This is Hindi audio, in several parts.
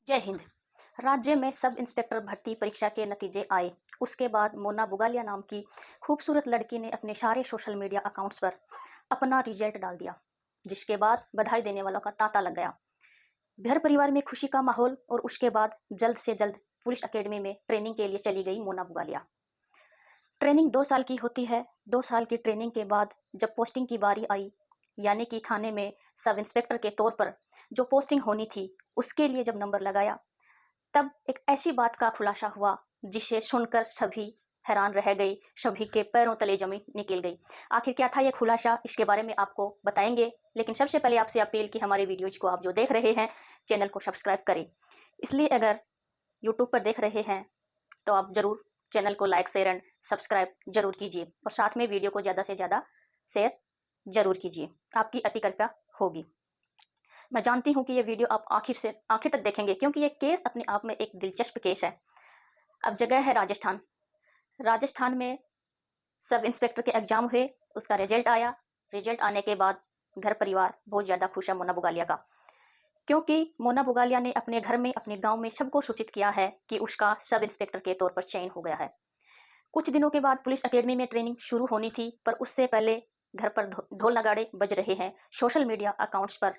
जय हिंद। राज्य में सब इंस्पेक्टर भर्ती परीक्षा के नतीजे आए। उसके बाद मोना बुगालिया नाम की खूबसूरत लड़की ने अपने सारे सोशल मीडिया अकाउंट्स पर अपना रिजल्ट डाल दिया, जिसके बाद बधाई देने वालों का तांता लग गया। घर परिवार में खुशी का माहौल और उसके बाद जल्द से जल्द पुलिस अकेडमी में ट्रेनिंग के लिए चली गई मोना बुगालिया। ट्रेनिंग 2 साल की होती है। 2 साल की ट्रेनिंग के बाद जब पोस्टिंग की बारी आई, यानी कि थाने में सब इंस्पेक्टर के तौर पर जो पोस्टिंग होनी थी, उसके लिए जब नंबर लगाया, तब एक ऐसी बात का खुलासा हुआ जिसे सुनकर सभी हैरान रह गए, सभी के पैरों तले जमीन निकल गई। आखिर क्या था ये खुलासा, इसके बारे में आपको बताएंगे, लेकिन सबसे पहले आपसे अपील कि हमारे वीडियोज को आप जो देख रहे हैं, चैनल को सब्सक्राइब करें। इसलिए अगर यूट्यूब पर देख रहे हैं तो आप ज़रूर चैनल को लाइक शेयर एंड सब्सक्राइब जरूर कीजिए और साथ में वीडियो को ज़्यादा से ज़्यादा शेयर जरूर कीजिए। आपकी अति कृपया होगी। मैं जानती हूँ कि ये वीडियो आप आखिर तक देखेंगे, क्योंकि ये केस अपने आप में एक दिलचस्प केस है। अब जगह है राजस्थान। राजस्थान में सब इंस्पेक्टर के एग्जाम हुए, उसका रिजल्ट आया। रिजल्ट आने के बाद घर परिवार बहुत ज़्यादा खुश है मोना बुगालिया का, क्योंकि मोना बुगालिया ने अपने घर में, अपने गांव में सबको सूचित किया है कि उसका सब इंस्पेक्टर के तौर पर चयन हो गया है। कुछ दिनों के बाद पुलिस अकेडमी में ट्रेनिंग शुरू होनी थी, पर उससे पहले घर पर ढोल नगाड़े बज रहे हैं। सोशल मीडिया अकाउंट्स पर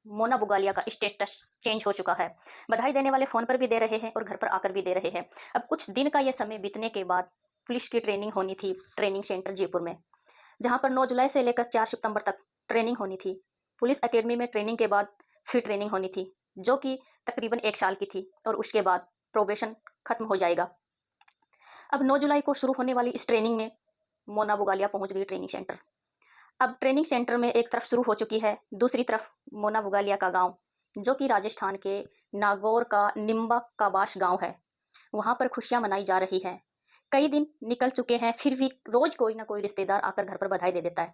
मोना बुगालिया का स्टेटस चेंज हो चुका है। बधाई देने वाले फ़ोन पर भी दे रहे हैं और घर पर आकर भी दे रहे हैं। अब कुछ दिन का यह समय बीतने के बाद पुलिस की ट्रेनिंग होनी थी ट्रेनिंग सेंटर जयपुर में, जहां पर 9 जुलाई से लेकर 4 सितंबर तक ट्रेनिंग होनी थी। पुलिस अकेडमी में ट्रेनिंग के बाद फिर ट्रेनिंग होनी थी, जो कि तकरीबन 1 साल की थी, और उसके बाद प्रोबेशन खत्म हो जाएगा। अब 9 जुलाई को शुरू होने वाली इस ट्रेनिंग में मोना बुगालिया पहुंच गई ट्रेनिंग सेंटर। अब ट्रेनिंग सेंटर में एक तरफ शुरू हो चुकी है, दूसरी तरफ मोना बुगालिया का गांव, जो कि राजस्थान के नागौर का निम्बा काबाश गांव है, वहां पर खुशियां मनाई जा रही हैं। कई दिन निकल चुके हैं, फिर भी रोज कोई ना कोई रिश्तेदार आकर घर पर बधाई दे देता है।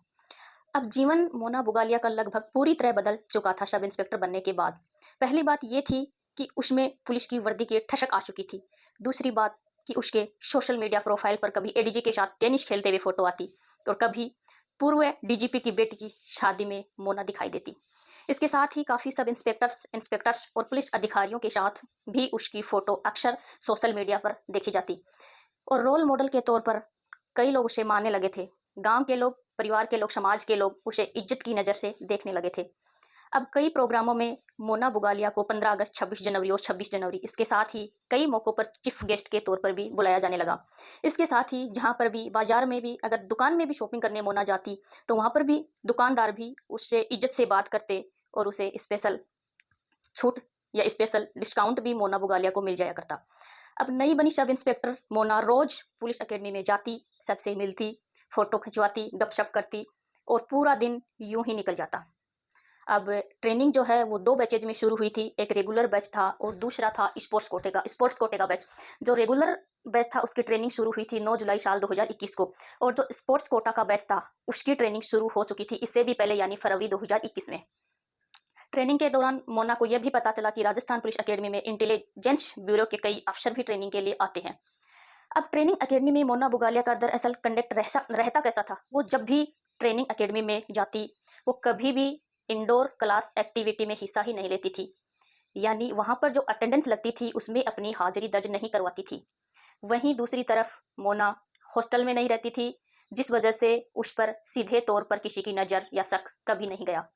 अब जीवन मोना बुगालिया का लगभग पूरी तरह बदल चुका था सब इंस्पेक्टर बनने के बाद। पहली बात ये थी कि उसमें पुलिस की वर्दी की ठसक आ चुकी थी। दूसरी बात कि उसके सोशल मीडिया प्रोफाइल पर कभी एडीजी के साथ टेनिस खेलते हुए फोटो आती, और कभी पूर्व डीजीपी की बेटी की शादी में मोना दिखाई देती। इसके साथ ही काफ़ी सब इंस्पेक्टर्स और पुलिस अधिकारियों के साथ भी उसकी फ़ोटो अक्सर सोशल मीडिया पर देखी जाती, और रोल मॉडल के तौर पर कई लोग उसे मानने लगे थे। गांव के लोग, परिवार के लोग, समाज के लोग उसे इज्जत की नज़र से देखने लगे थे। अब कई प्रोग्रामों में मोना बुगालिया को 15 अगस्त, 26 जनवरी और 26 जनवरी, इसके साथ ही कई मौक़ों पर चीफ गेस्ट के तौर पर भी बुलाया जाने लगा। इसके साथ ही जहाँ पर भी, बाज़ार में भी, अगर दुकान में भी शॉपिंग करने मोना जाती, तो वहाँ पर भी दुकानदार भी उससे इज्जत से बात करते और उसे स्पेशल छूट या स्पेशल डिस्काउंट भी मोना बुगालिया को मिल जाया करता। अब नई बनी सब इंस्पेक्टर मोना रोज पुलिस अकेडमी में जाती, सबसे मिलती, फोटो खिंचवाती, गपशप करती, और पूरा दिन यूं ही निकल जाता। अब ट्रेनिंग जो है वो 2 बैचेज में शुरू हुई थी। एक रेगुलर बैच था और दूसरा था स्पोर्ट्स कोटे का बैच। जो रेगुलर बैच था उसकी ट्रेनिंग शुरू हुई थी 9 जुलाई साल 2021 को, और जो स्पोर्ट्स कोटा का बैच था उसकी ट्रेनिंग शुरू हो चुकी थी इससे भी पहले, यानी फरवरी 2021 में। ट्रेनिंग के दौरान मोना को यह भी पता चला कि राजस्थान पुलिस अकेडमी में इंटेलिजेंस ब्यूरो के कई अफसर भी ट्रेनिंग के लिए आते हैं। अब ट्रेनिंग अकेडमी में मोना बुगालिया का दरअसल कंडक्ट रहता कैसा था, वो जब भी ट्रेनिंग अकेडमी में जाती, वो कभी भी इंडोर क्लास एक्टिविटी में हिस्सा ही नहीं लेती थी। यानी वहाँ पर जो अटेंडेंस लगती थी उसमें अपनी हाजिरी दर्ज नहीं करवाती थी। वहीं दूसरी तरफ मोना हॉस्टल में नहीं रहती थी, जिस वजह से उस पर सीधे तौर पर किसी की नज़र या शक कभी नहीं गया।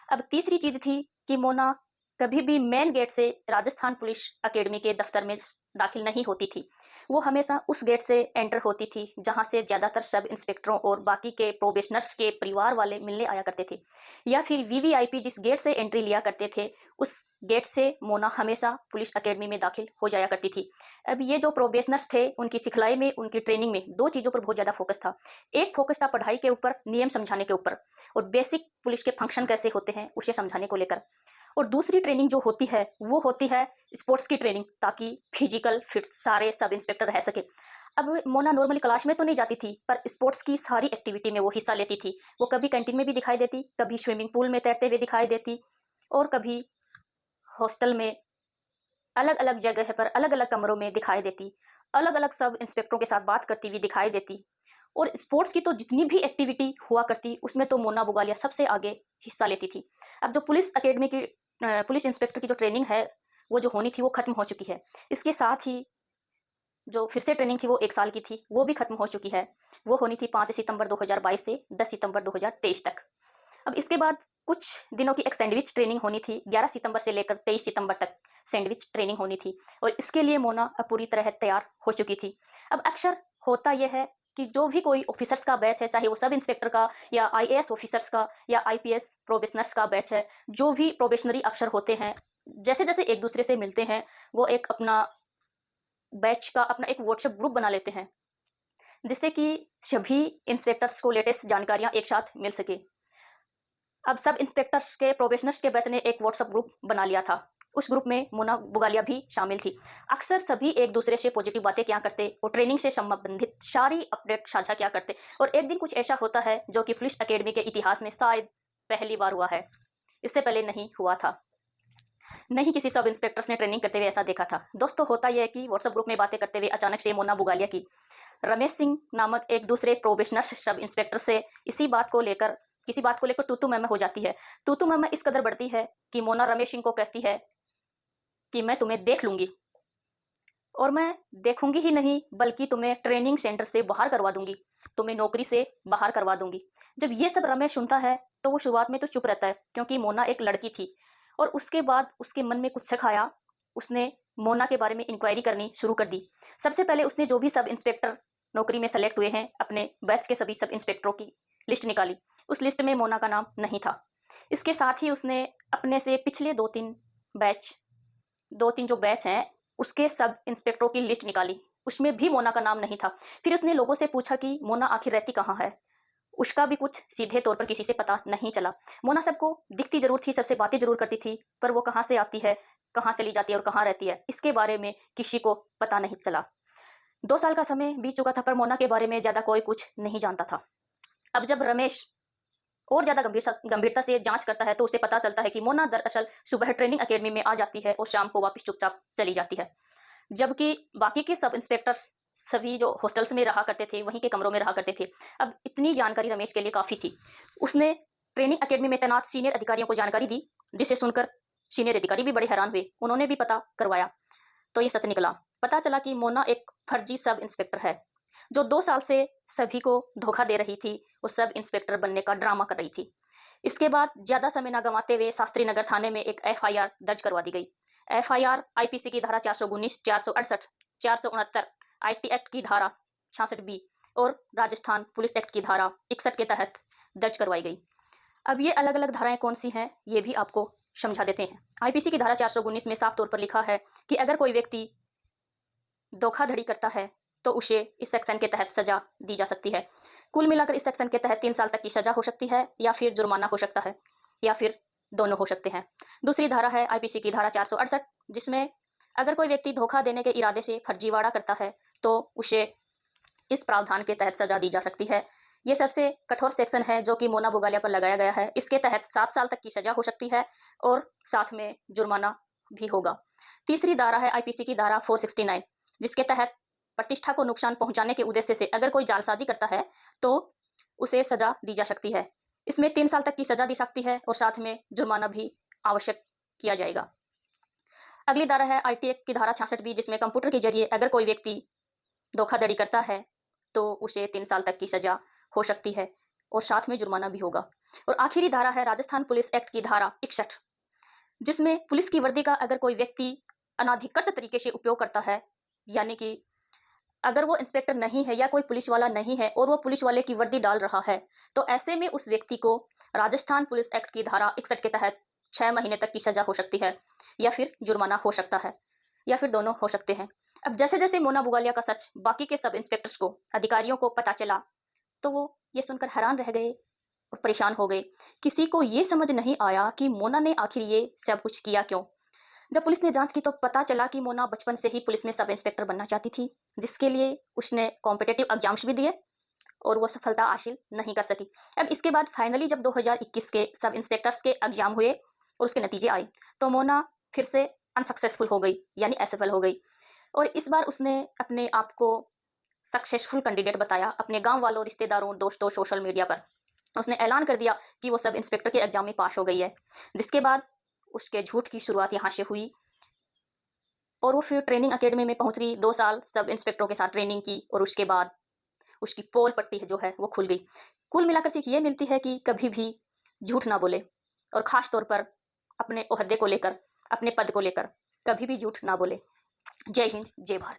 अब तीसरी चीज़ थी कि मोना कभी भी मेन गेट से राजस्थान पुलिस अकेडमी के दफ्तर में दाखिल नहीं होती थी। वो हमेशा उस गेट से एंटर होती थी जहां से ज़्यादातर सब इंस्पेक्टरों और बाकी के प्रोबेशनर्स के परिवार वाले मिलने आया करते थे, या फिर वीवीआईपी जिस गेट से एंट्री लिया करते थे, उस गेट से मोना हमेशा पुलिस अकेडमी में दाखिल हो जाया करती थी। अब ये जो प्रोबेशनर्स थे, उनकी सिखलाई में, उनकी ट्रेनिंग में 2 चीज़ों पर बहुत ज़्यादा फोकस था। एक फोकस था पढ़ाई के ऊपर, नियम समझाने के ऊपर, और बेसिक पुलिस के फंक्शन कैसे होते हैं उसे समझाने को लेकर। और दूसरी ट्रेनिंग जो होती है वो होती है स्पोर्ट्स की ट्रेनिंग, ताकि फिजिकल फिट सारे सब इंस्पेक्टर रह सके। अब मोना नॉर्मली क्लास में तो नहीं जाती थी, पर स्पोर्ट्स की सारी एक्टिविटी में वो हिस्सा लेती थी। वो कभी कैंटीन में भी दिखाई देती, कभी स्विमिंग पूल में तैरते हुए दिखाई देती, और कभी हॉस्टल में अलग अलग जगह पर, अलग अलग कमरों में दिखाई देती, अलग अलग सब इंस्पेक्टरों के साथ बात करती हुई दिखाई देती। और स्पोर्ट्स की तो जितनी भी एक्टिविटी हुआ करती उसमें तो मोना बुगालिया सबसे आगे हिस्सा लेती थी। अब जो पुलिस अकेडमी की पुलिस इंस्पेक्टर की जो ट्रेनिंग है वो जो होनी थी वो ख़त्म हो चुकी है। इसके साथ ही जो फिर से ट्रेनिंग थी वो 1 साल की थी, वो भी ख़त्म हो चुकी है। वो होनी थी 5 सितंबर 2022 से 10 सितंबर 2023 तक। अब इसके बाद कुछ दिनों की एक सैंडविच ट्रेनिंग होनी थी, 11 सितंबर से लेकर 23 सितंबर तक सैंडविच ट्रेनिंग होनी थी और इसके लिए मोना अब पूरी तरह तैयार हो चुकी थी। अब अक्सर होता ये है कि जो भी कोई ऑफिसर्स का बैच है, चाहे वो सब इंस्पेक्टर का या आईएएस ऑफिसर्स का या आईपीएस प्रोबेशनर्स का बैच है, जो भी प्रोबेशनरी अफसर होते हैं, जैसे-जैसे एक दूसरे से मिलते हैं, वो एक अपना बैच का अपना एक व्हाट्सएप ग्रुप बना लेते हैं, जिससे कि सभी इंस्पेक्टर्स को लेटेस्ट जानकारियाँ एक साथ मिल सके। अब सब इंस्पेक्टर्स के प्रोबेशनर्स के बैच ने एक व्हाट्सएप ग्रुप बना लिया था। उस ग्रुप में मोना बुगालिया भी शामिल थी। अक्सर सभी एक दूसरे से पॉजिटिव बातें किया करते और ट्रेनिंग से संबंधित सारी अपडेट साझा किया करते और एक दिन कुछ ऐसा होता है जो कि पुलिस अकेडमी के इतिहास में शायद पहली बार हुआ है। इससे पहले नहीं हुआ था। नहीं किसी सब इंस्पेक्टर्स ने ट्रेनिंग करते हुए ऐसा देखा था। दोस्तों होता यह है कि व्हाट्सएप ग्रुप में बातें करते हुए अचानक से मोना बुगालिया की रमेश सिंह नामक एक दूसरे प्रोबेशनर सब इंस्पेक्टर से किसी बात को लेकर तू-तू मैं-मैं हो जाती है। तू-तू मैं-मैं इस कदर बढ़ती है कि मोना रमेश सिंह को कहती है कि मैं तुम्हें देख लूंगी और मैं देखूंगी ही नहीं बल्कि तुम्हें ट्रेनिंग सेंटर से बाहर करवा दूंगी, तुम्हें नौकरी से बाहर करवा दूंगी। जब ये सब रमेश सुनता है तो वो शुरुआत में तो चुप रहता है क्योंकि मोना एक लड़की थी और उसके बाद उसके मन में कुछ शक आया। उसने मोना के बारे में इंक्वायरी करनी शुरू कर दी। सबसे पहले उसने जो भी सब इंस्पेक्टर नौकरी में सेलेक्ट हुए हैं अपने बैच के सभी सब इंस्पेक्टरों की लिस्ट निकाली। उस लिस्ट में मोना का नाम नहीं था। इसके साथ ही उसने अपने से पिछले दो तीन जो बैच हैं उसके सब इंस्पेक्टरों की लिस्ट निकाली। उसमें भी मोना का नाम नहीं था। फिर उसने लोगों से पूछा कि मोना आखिर रहती कहाँ है। उसका भी कुछ सीधे तौर पर किसी से पता नहीं चला। मोना सबको दिखती जरूर थी, सबसे बातें जरूर करती थी, पर वो कहाँ से आती है, कहाँ चली जाती है और कहाँ रहती है, इसके बारे में किसी को पता नहीं चला। 2 साल का समय बीत चुका था पर मोना के बारे में ज्यादा कोई कुछ नहीं जानता था। अब जब रमेश और ज्यादा गंभीरता से जांच करता है तो उसे पता चलता है कि मोना दरअसल सुबह ट्रेनिंग अकेडमी में आ जाती है और शाम को वापस चुपचाप चली जाती है, जबकि बाकी के सब इंस्पेक्टर्स सभी जो हॉस्टल्स में रहा करते थे वहीं के कमरों में रहा करते थे। अब इतनी जानकारी रमेश के लिए काफ़ी थी। उसने ट्रेनिंग अकेडमी में तैनात सीनियर अधिकारियों को जानकारी दी, जिसे सुनकर सीनियर अधिकारी भी बड़े हैरान हुए। उन्होंने भी पता करवाया तो ये सच निकला। पता चला कि मोना एक फर्जी सब इंस्पेक्टर है जो 2 साल से सभी को धोखा दे रही थी और सब इंस्पेक्टर बनने का ड्रामा कर रही थी। इसके बाद ज़्यादा समय न गंवाते हुए शास्त्री नगर थाने में एक एफआईआर दर्ज करवा दी गई। एफआईआर आईपीसी की धारा 419, 468, 469, आईटी एक्ट की धारा 66 बी और राजस्थान पुलिस एक्ट की धारा 61 के तहत दर्ज करवाई गई। अब ये अलग अलग धाराएं कौन सी हैं ये भी आपको समझा देते हैं। आईपीसी की धारा 419 में साफ तौर पर लिखा है कि अगर कोई व्यक्ति धोखाधड़ी करता है तो उसे इस सेक्शन के तहत सजा दी जा सकती है। कुल मिलाकर इस सेक्शन के तहत 3 साल तक की सजा हो सकती है या फिर जुर्माना हो सकता है या फिर दोनों हो सकते हैं। दूसरी धारा है आईपीसी की धारा 468, जिसमें अगर कोई व्यक्ति धोखा देने के इरादे से फर्जीवाड़ा करता है तो उसे इस प्रावधान के तहत सजा दी जा सकती है। ये सबसे कठोर सेक्शन है जो कि मोना बुगालिया पर लगाया गया है। इसके तहत 7 साल तक की सजा हो सकती है और साथ में जुर्माना भी होगा। तीसरी धारा है आईपीसी की धारा 469, जिसके तहत प्रतिष्ठा को नुकसान पहुंचाने के उद्देश्य से अगर कोई जालसाजी करता है तो उसे सजा दी जा सकती है। इसमें 3 साल तक की सजा दी सकती है और साथ में जुर्माना भी आवश्यक किया जाएगा। अगली धारा है आईटी एक्ट की धारा 66 बी, जिसमें कंप्यूटर के जरिए अगर कोई व्यक्ति धोखाधड़ी करता है तो उसे 3 साल तक की सजा हो सकती है और साथ में जुर्माना भी होगा। और आखिरी धारा है राजस्थान पुलिस एक्ट की धारा 61, जिसमें पुलिस की वर्दी का अगर कोई व्यक्ति अनाधिकृत तरीके से उपयोग करता है, यानी कि अगर वो इंस्पेक्टर नहीं है या कोई पुलिस वाला नहीं है और वो पुलिस वाले की वर्दी डाल रहा है, तो ऐसे में उस व्यक्ति को राजस्थान पुलिस एक्ट की धारा 61 के तहत 6 महीने तक की सजा हो सकती है या फिर जुर्माना हो सकता है या फिर दोनों हो सकते हैं। अब जैसे जैसे मोना बुगालिया का सच बाकी के सब इंस्पेक्टर्स को, अधिकारियों को पता चला तो वो ये सुनकर हैरान रह गए और परेशान हो गए। किसी को ये समझ नहीं आया कि मोना ने आखिर ये सब कुछ किया क्यों। जब पुलिस ने जांच की तो पता चला कि मोना बचपन से ही पुलिस में सब इंस्पेक्टर बनना चाहती थी, जिसके लिए उसने कॉम्पिटिटिव एग्जाम्स भी दिए और वो सफलता हासिल नहीं कर सकी। अब इसके बाद फाइनली जब 2021 के सब इंस्पेक्टर्स के एग्जाम हुए और उसके नतीजे आए तो मोना फिर से अनसक्सेसफुल हो गई, यानी असफल हो गई। और इस बार उसने अपने आप को सक्सेसफुल कैंडिडेट बताया अपने गाँव वालों, रिश्तेदारों, दोस्तों, सोशल मीडिया पर। उसने ऐलान कर दिया कि वो सब इंस्पेक्टर के एग्जाम में पास हो गई है, जिसके बाद उसके झूठ की शुरुआत यहाँ से हुई। और वो फिर ट्रेनिंग अकेडमी में पहुंच गई, 2 साल सब इंस्पेक्टरों के साथ ट्रेनिंग की और उसके बाद उसकी पोल पट्टी जो है वो खुल गई। कुल मिलाकर सीख ये मिलती है कि कभी भी झूठ ना बोले, और ख़ास तौर पर अपने ओहदे को लेकर, अपने पद को लेकर कभी भी झूठ ना बोले। जय हिंद, जय भारत।